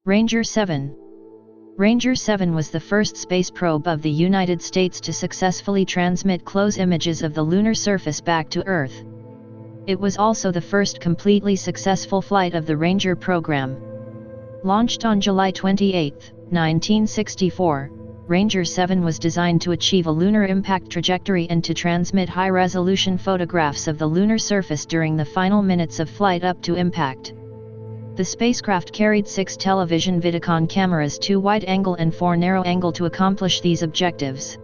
Ranger 7. Ranger 7 was the first space probe of the United States to successfully transmit close images of the lunar surface back to Earth. It was also the first completely successful flight of the Ranger program. Launched on July 28, 1964, Ranger 7 was designed to achieve a lunar impact trajectory and to transmit high-resolution photographs of the lunar surface during the final minutes of flight up to impact. The spacecraft carried 6 television vidicon cameras, 2 wide-angle and 4 narrow-angle, to accomplish these objectives.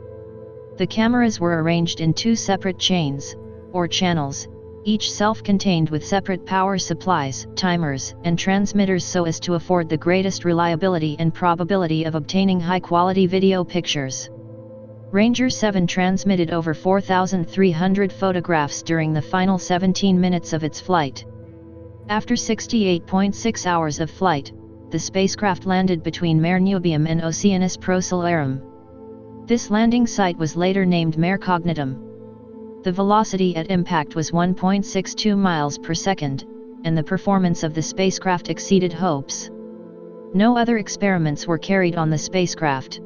The cameras were arranged in 2 separate chains, or channels, each self-contained with separate power supplies, timers, and transmitters so as to afford the greatest reliability and probability of obtaining high-quality video pictures. Ranger 7 transmitted over 4,300 photographs during the final 17 minutes of its flight. After 68.6 hours of flight, the spacecraft landed between Mare Nubium and Oceanus Procellarum. This landing site was later named Mare Cognitum. The velocity at impact was 1.62 miles per second, and the performance of the spacecraft exceeded hopes. No other experiments were carried on the spacecraft.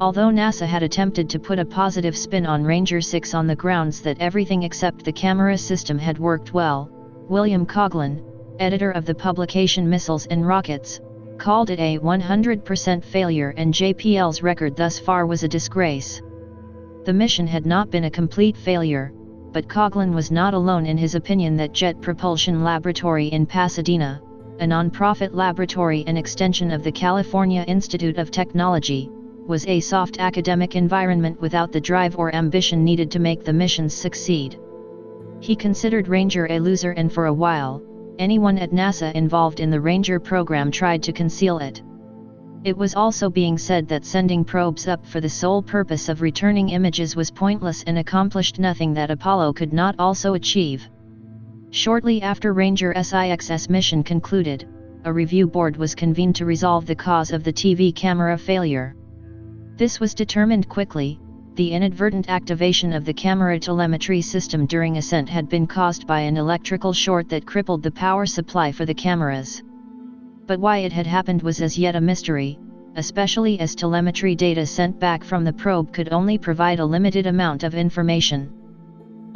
Although NASA had attempted to put a positive spin on Ranger 6 on the grounds that everything except the camera system had worked well, William Coughlin, editor of the publication Missiles and Rockets, called it a 100% failure, and JPL's record thus far was a disgrace. The mission had not been a complete failure, but Coughlin was not alone in his opinion that Jet Propulsion Laboratory in Pasadena, a non-profit laboratory and extension of the California Institute of Technology, was a soft academic environment without the drive or ambition needed to make the missions succeed. He considered Ranger a loser, and for a while, anyone at NASA involved in the Ranger program tried to conceal it. It was also being said that sending probes up for the sole purpose of returning images was pointless and accomplished nothing that Apollo could not also achieve. Shortly after Ranger SIX's mission concluded, a review board was convened to resolve the cause of the TV camera failure. This was determined quickly. The inadvertent activation of the camera telemetry system during ascent had been caused by an electrical short that crippled the power supply for the cameras. But why it had happened was as yet a mystery, especially as telemetry data sent back from the probe could only provide a limited amount of information.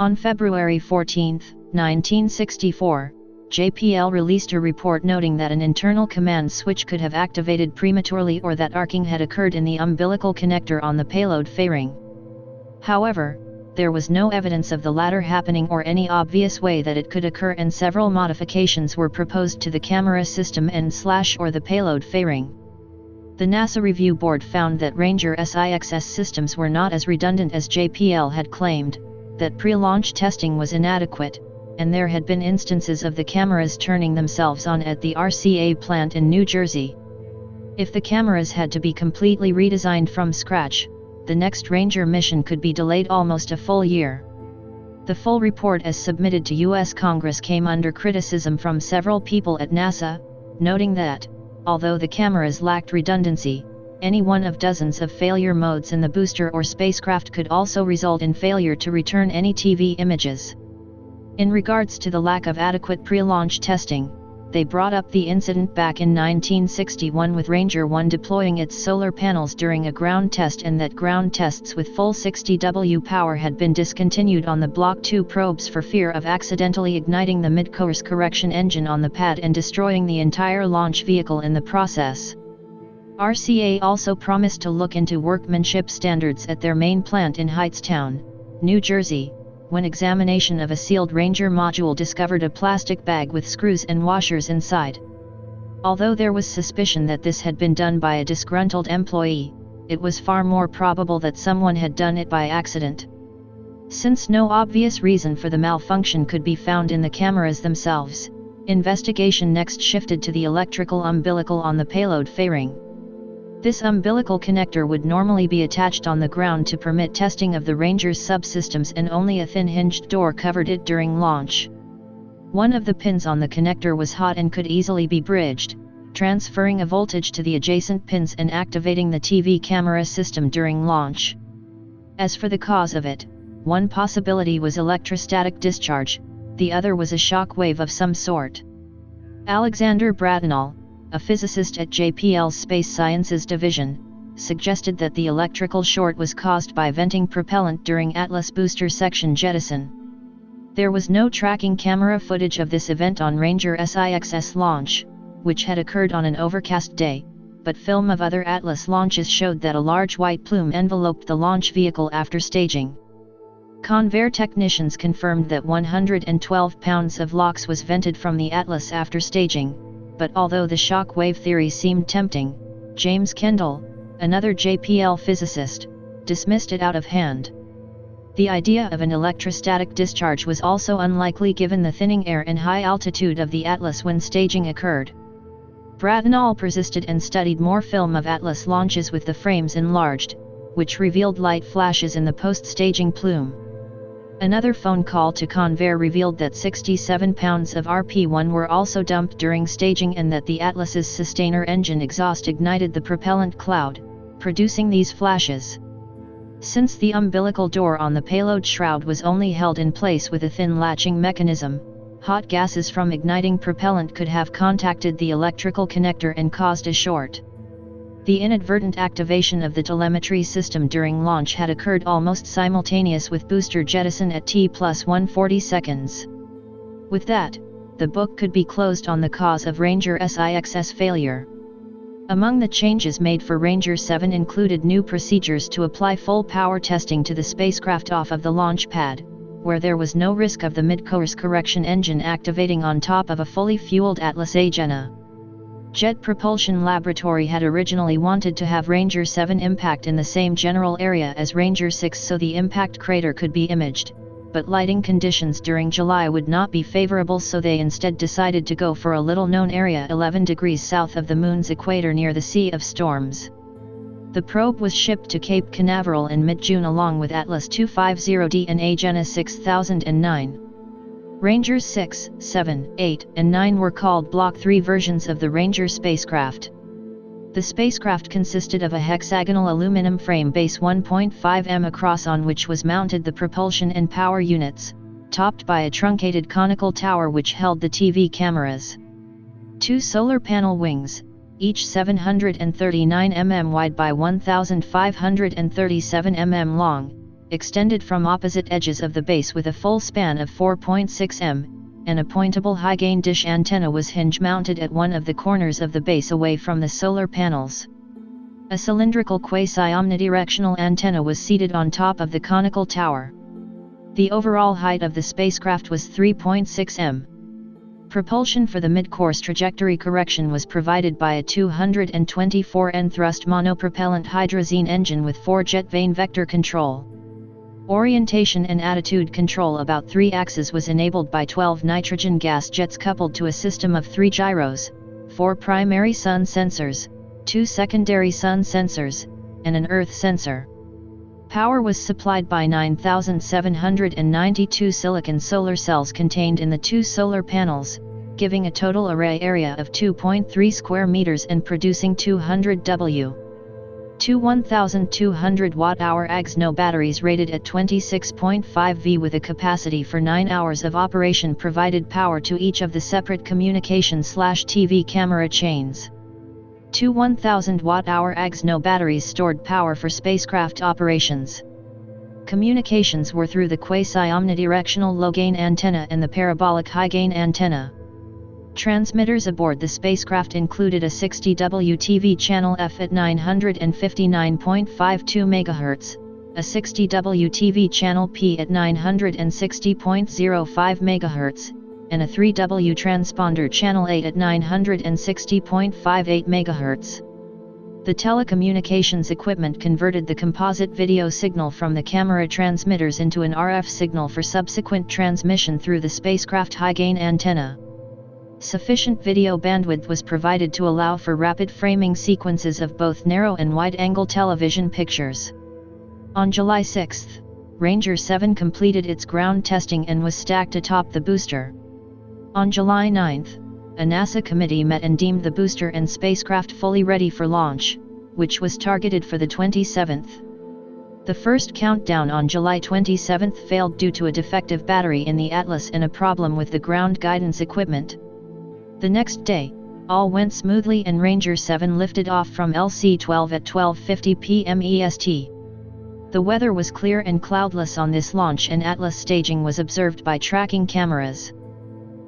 On February 14, 1964, JPL released a report noting that an internal command switch could have activated prematurely or that arcing had occurred in the umbilical connector on the payload fairing. However, there was no evidence of the latter happening or any obvious way that it could occur, and several modifications were proposed to the camera system and/or the payload fairing. The NASA Review Board found that Ranger SIX's systems were not as redundant as JPL had claimed, that pre-launch testing was inadequate, and there had been instances of the cameras turning themselves on at the RCA plant in New Jersey. If the cameras had to be completely redesigned from scratch, the next Ranger mission could be delayed almost a full year. The full report as submitted to U.S. Congress came under criticism from several people at NASA, noting that, although the cameras lacked redundancy, any one of dozens of failure modes in the booster or spacecraft could also result in failure to return any TV images. In regards to the lack of adequate pre-launch testing, they brought up the incident back in 1961 with Ranger 1 deploying its solar panels during a ground test, and that ground tests with full 60W power had been discontinued on the Block 2 probes for fear of accidentally igniting the mid-course correction engine on the pad and destroying the entire launch vehicle in the process. RCA also promised to look into workmanship standards at their main plant in Hightstown, New Jersey, when examination of a sealed Ranger module discovered a plastic bag with screws and washers inside. Although there was suspicion that this had been done by a disgruntled employee, it was far more probable that someone had done it by accident. Since no obvious reason for the malfunction could be found in the cameras themselves, investigation next shifted to the electrical umbilical on the payload fairing. This umbilical connector would normally be attached on the ground to permit testing of the Ranger's subsystems, and only a thin hinged door covered it during launch. One of the pins on the connector was hot and could easily be bridged, transferring a voltage to the adjacent pins and activating the TV camera system during launch. As for the cause of it, one possibility was electrostatic discharge, the other was a shock wave of some sort. Alexander Bratinal, a physicist at JPL's Space Sciences Division, suggested that the electrical short was caused by venting propellant during Atlas booster section jettison. There was no tracking camera footage of this event on Ranger SIX's launch, which had occurred on an overcast day, but film of other Atlas launches showed that a large white plume enveloped the launch vehicle after staging. Convair technicians confirmed that 112 pounds of LOX was vented from the Atlas after staging, but although the shock wave theory seemed tempting, James Kendall, another JPL physicist, dismissed it out of hand. The idea of an electrostatic discharge was also unlikely given the thinning air and high altitude of the Atlas when staging occurred. Bratton al. persisted and studied more film of Atlas launches with the frames enlarged, which revealed light flashes in the post-staging plume. Another phone call to Convair revealed that 67 pounds of RP-1 were also dumped during staging and that the Atlas's sustainer engine exhaust ignited the propellant cloud, producing these flashes. Since the umbilical door on the payload shroud was only held in place with a thin latching mechanism, hot gases from igniting propellant could have contacted the electrical connector and caused a short. The inadvertent activation of the telemetry system during launch had occurred almost simultaneous with booster jettison at T+140 seconds. With that, the book could be closed on the cause of Ranger SIX's failure. Among the changes made for Ranger 7 included new procedures to apply full power testing to the spacecraft off of the launch pad, where there was no risk of the mid-course correction engine activating on top of a fully fueled Atlas Agena. Jet Propulsion Laboratory had originally wanted to have Ranger 7 impact in the same general area as Ranger 6 so the impact crater could be imaged, but lighting conditions during July would not be favorable, so they instead decided to go for a little-known area 11 degrees south of the Moon's equator near the Sea of Storms. The probe was shipped to Cape Canaveral in mid-June along with Atlas 250D and Agena 6009. Rangers 6, 7, 8, and 9 were called Block 3 versions of the Ranger spacecraft. The spacecraft consisted of a hexagonal aluminum frame base 1.5 m across on which was mounted the propulsion and power units, topped by a truncated conical tower which held the TV cameras. 2 solar panel wings, each 739 mm wide by 1,537 mm long, extended from opposite edges of the base with a full span of 4.6 m. An pointable high-gain dish antenna was hinge-mounted at one of the corners of the base away from the solar panels. A cylindrical quasi-omnidirectional antenna was seated on top of the conical tower. The overall height of the spacecraft was 3.6 m. Propulsion for the mid-course trajectory correction was provided by a 224 N thrust monopropellant hydrazine engine with 4-jet vane vector control. Orientation and attitude control about 3 axes was enabled by 12 nitrogen gas jets coupled to a system of 3 gyros, 4 primary sun sensors, 2 secondary sun sensors, and an earth sensor. Power was supplied by 9,792 silicon solar cells contained in the 2 solar panels, giving a total array area of 2.3 square meters and producing 200 W. Two 1,200 watt-hour AGS-NO batteries rated at 26.5 V with a capacity for 9 hours of operation provided power to each of the separate communication/TV camera chains. Two 1,000 watt-hour AGS-NO batteries stored power for spacecraft operations. Communications were through the quasi-omnidirectional low-gain antenna and the parabolic high-gain antenna. Transmitters aboard the spacecraft included a 60W TV channel F at 959.52 MHz, a 60W TV channel P at 960.05 MHz, and a 3W transponder channel 8 at 960.58 MHz. The telecommunications equipment converted the composite video signal from the camera transmitters into an RF signal for subsequent transmission through the spacecraft high-gain antenna. Sufficient video bandwidth was provided to allow for rapid framing sequences of both narrow and wide-angle television pictures. On July 6, Ranger 7 completed its ground testing and was stacked atop the booster. On July 9, a NASA committee met and deemed the booster and spacecraft fully ready for launch, which was targeted for the 27th. The first countdown on July 27 failed due to a defective battery in the Atlas and a problem with the ground guidance equipment. The next day, All went smoothly and Ranger 7 lifted off from LC-12 at 12:50 p.m. EST. The weather was clear and cloudless on this launch and Atlas staging was observed by tracking cameras.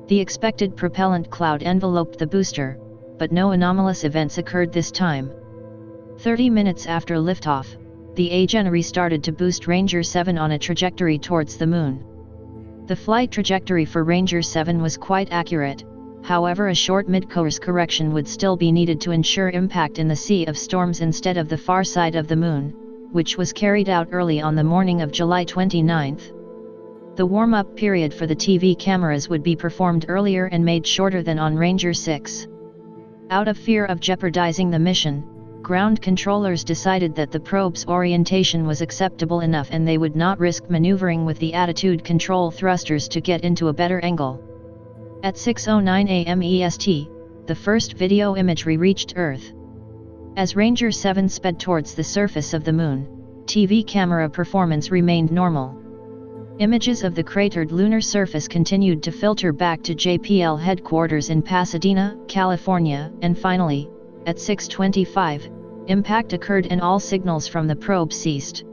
The expected propellant cloud enveloped the booster, but no anomalous events occurred this time. 30 minutes after liftoff, the agency started to boost Ranger 7 on a trajectory towards the Moon. The flight trajectory for Ranger 7 was quite accurate, however a short mid-course correction would still be needed to ensure impact in the Sea of Storms instead of the far side of the Moon, which was carried out early on the morning of July 29. The warm-up period for the TV cameras would be performed earlier and made shorter than on Ranger 6. Out of fear of jeopardizing the mission, ground controllers decided that the probe's orientation was acceptable enough and they would not risk maneuvering with the attitude control thrusters to get into a better angle. At 6:09 a.m. EST, the first video imagery reached Earth. As Ranger 7 sped towards the surface of the Moon, TV camera performance remained normal. Images of the cratered lunar surface continued to filter back to JPL headquarters in Pasadena, California, and finally, at 6:25, impact occurred and all signals from the probe ceased.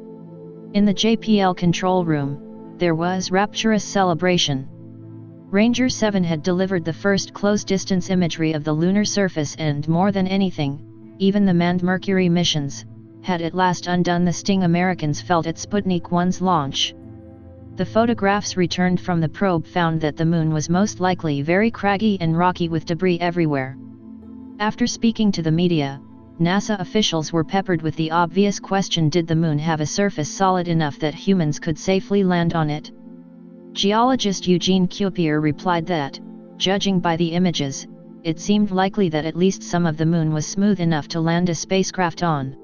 In the JPL control room, there was rapturous celebration. Ranger 7 had delivered the first close-distance imagery of the lunar surface and more than anything, even the manned Mercury missions, had at last undone the sting Americans felt at Sputnik 1's launch. The photographs returned from the probe found that the Moon was most likely very craggy and rocky with debris everywhere. After speaking to the media, NASA officials were peppered with the obvious question: did the Moon have a surface solid enough that humans could safely land on it? Geologist Eugene Cupier replied that, judging by the images, it seemed likely that at least some of the Moon was smooth enough to land a spacecraft on.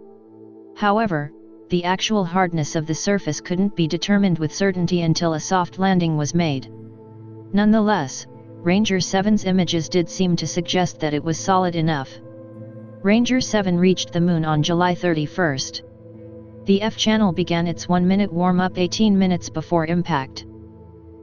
However, the actual hardness of the surface couldn't be determined with certainty until a soft landing was made. Nonetheless, Ranger 7's images did seem to suggest that it was solid enough. Ranger 7 reached the Moon on July 31. The F-channel began its 1-minute warm-up 18 minutes before impact.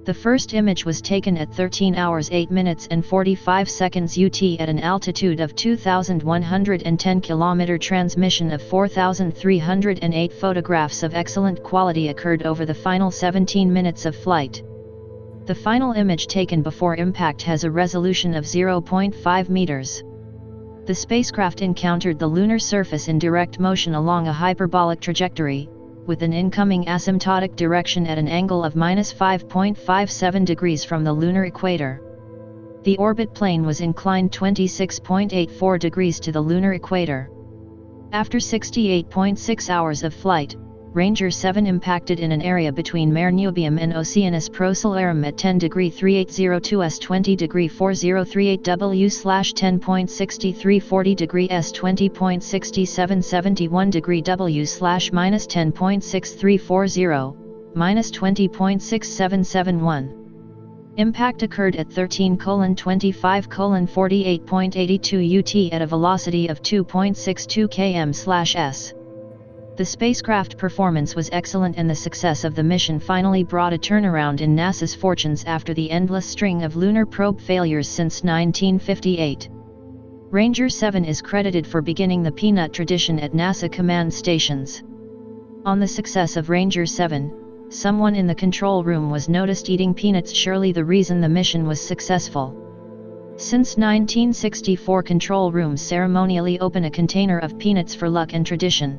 The first image was taken at 13 hours 8 minutes and 45 seconds UT at an altitude of 2,110 km. Transmission of 4,308 photographs of excellent quality occurred over the final 17 minutes of flight. The final image taken before impact has a resolution of 0.5 meters. The spacecraft encountered the lunar surface in direct motion along a hyperbolic trajectory, with an incoming asymptotic direction at an angle of -5.57 degrees from the lunar equator. The orbit plane was inclined 26.84 degrees to the lunar equator. After 68.6 hours of flight, Ranger 7 impacted in an area between Mare Nubium and Oceanus Procellarum at 10°380 S 20°4038 W/10.6340 S 20.6771 W/-10.6340, -20.6771. Impact occurred at 13:25:48.82 UT at a velocity of 2.62 km/s. The spacecraft performance was excellent and the success of the mission finally brought a turnaround in NASA's fortunes after the endless string of lunar probe failures since 1958. Ranger 7 is credited for beginning the peanut tradition at NASA command stations. On the success of Ranger 7, someone in the control room was noticed eating peanuts, surely the reason the mission was successful. Since 1964, control rooms ceremonially open a container of peanuts for luck and tradition.